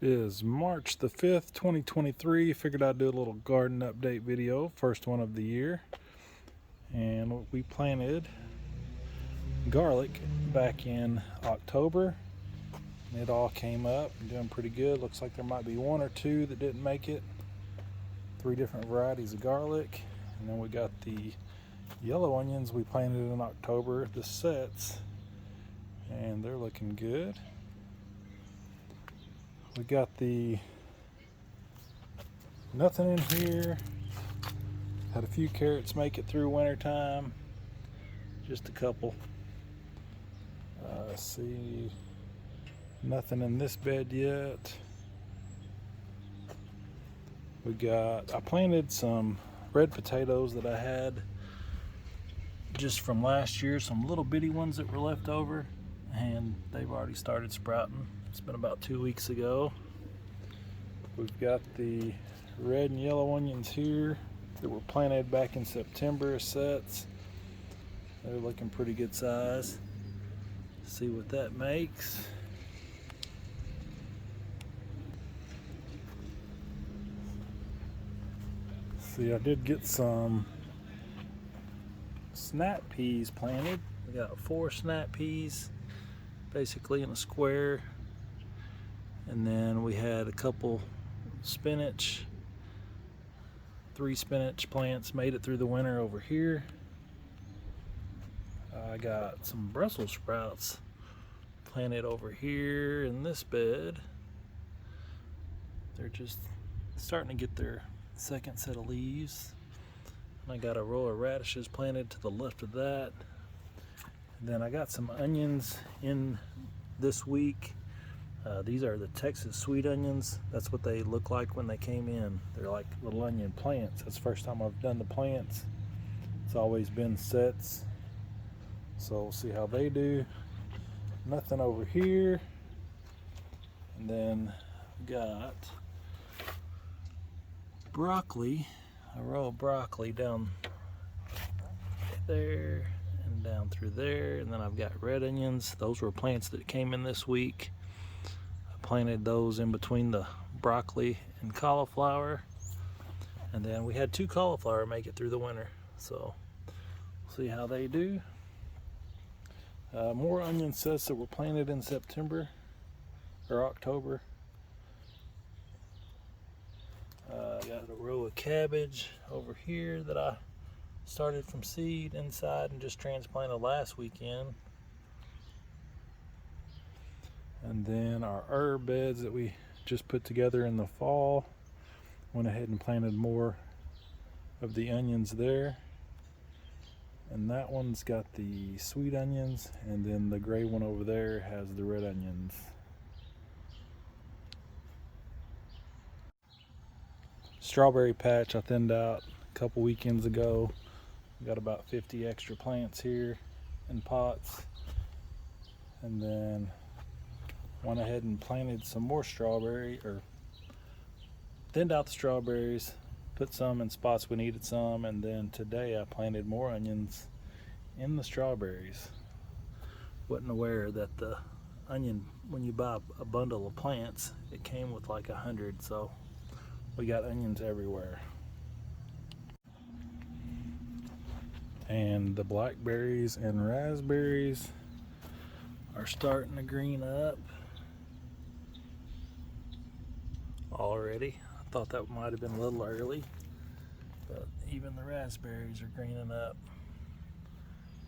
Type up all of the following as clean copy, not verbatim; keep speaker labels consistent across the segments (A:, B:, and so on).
A: It is March the 5th, 2023. Figured I'd do a little garden update video, first one of the year. And we planted garlic back in October. And it all came up, doing pretty good. Looks like there might be one or two that didn't make it. 3 different varieties of garlic. And then we got the yellow onions we planted in October, the sets. And they're looking good. We got the nothing in here. Had a few carrots make it through winter time. Just a couple. See, nothing in this bed yet. I planted some red potatoes that I had just from last year, some little bitty ones that were left over, and they've already started sprouting. It's been about 2 weeks ago. We've got the red and yellow onions here that were planted back in September as sets. They're looking pretty good size. See what that makes. See, I did get some snap peas planted. We got 4 snap peas basically in a square. And then we had a couple spinach, 3 spinach plants made it through the winter over here. I got some Brussels sprouts planted over here in this bed. They're just starting to get their second set of leaves. And I got a row of radishes planted to the left of that. And then I got some onions in this week. These are the Texas sweet onions. That's what they look like when they came in. They're like little onion plants. That's the first time I've done the plants. It's always been sets. So we'll see how they do. Nothing over here. And then got broccoli, a row of broccoli down there and down through there. And then I've got red onions. Those were plants that came in this week. Planted those in between the broccoli and cauliflower, and then we had 2 cauliflower make it through the winter, so we'll see how they do. More onion sets that were planted in September or October. Got a row of cabbage over here that I started from seed inside and just transplanted last weekend. And then our herb beds that we just put together in the fall, went ahead and planted more of the onions there. And that one's got the sweet onions, and then the gray one over there has the red onions. Strawberry patch I thinned out a couple weekends ago. Got about 50 extra plants here in pots. And then went ahead and planted some more strawberry, or thinned out the strawberries, put some in spots we needed some, and then today I planted more onions in the strawberries. Wasn't aware that the onion, when you buy a bundle of plants, it came with like 100, so we got onions everywhere. And the blackberries and raspberries are starting to green up already. I thought that might have been a little early, but even the raspberries are greening up.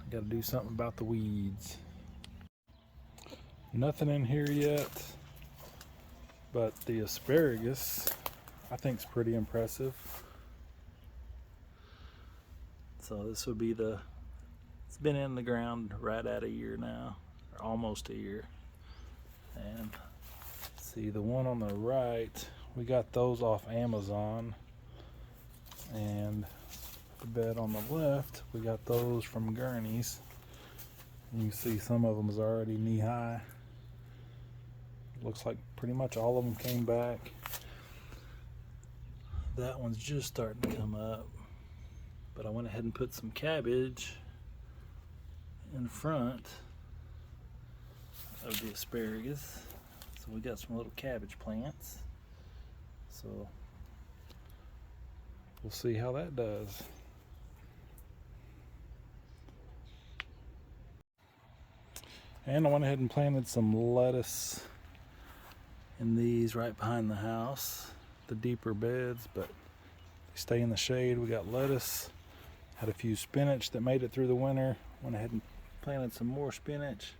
A: I got to do something about the weeds. Nothing in here yet, but the asparagus I think is pretty impressive. So this would be it's been in the ground right at a year now, or almost a year. And see, the one on the right, we got those off Amazon, and the bed on the left, we got those from Gurney's. You can see some of them is already knee-high. Looks like pretty much all of them came back. That one's just starting to come up, but I went ahead and put some cabbage in front of the asparagus. So So we got some little cabbage plants. So we'll see how that does. And I went ahead and planted some lettuce in these right behind the house, the deeper beds, but they stay in the shade. We got lettuce, had a few spinach that made it through the winter. Went ahead and planted some more spinach.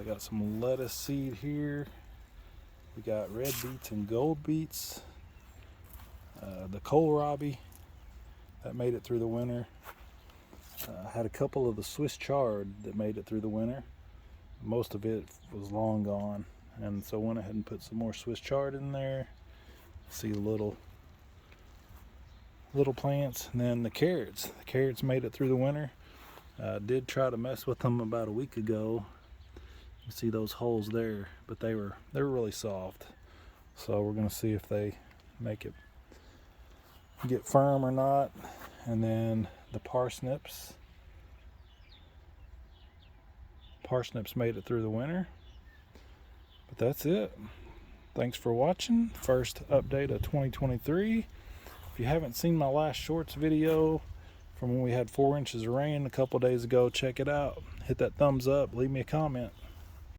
A: Got some lettuce seed here. We got red beets and gold beets. The kohlrabi that made it through the winter. Had a couple of the Swiss chard that made it through the winter. Most of it was long gone, and so went ahead and put some more Swiss chard in there. See the little plants. And then the carrots. The carrots made it through the winter. Did try to mess with them about a week ago. You see those holes there, but they were really soft. So we're gonna see if they make it get firm or not. And then the parsnips made it through the winter. But that's it. Thanks for watching. First update of 2023. If you haven't seen my last shorts video from when we had 4 inches of rain a couple days ago, check it out. Hit that thumbs up, leave me a comment.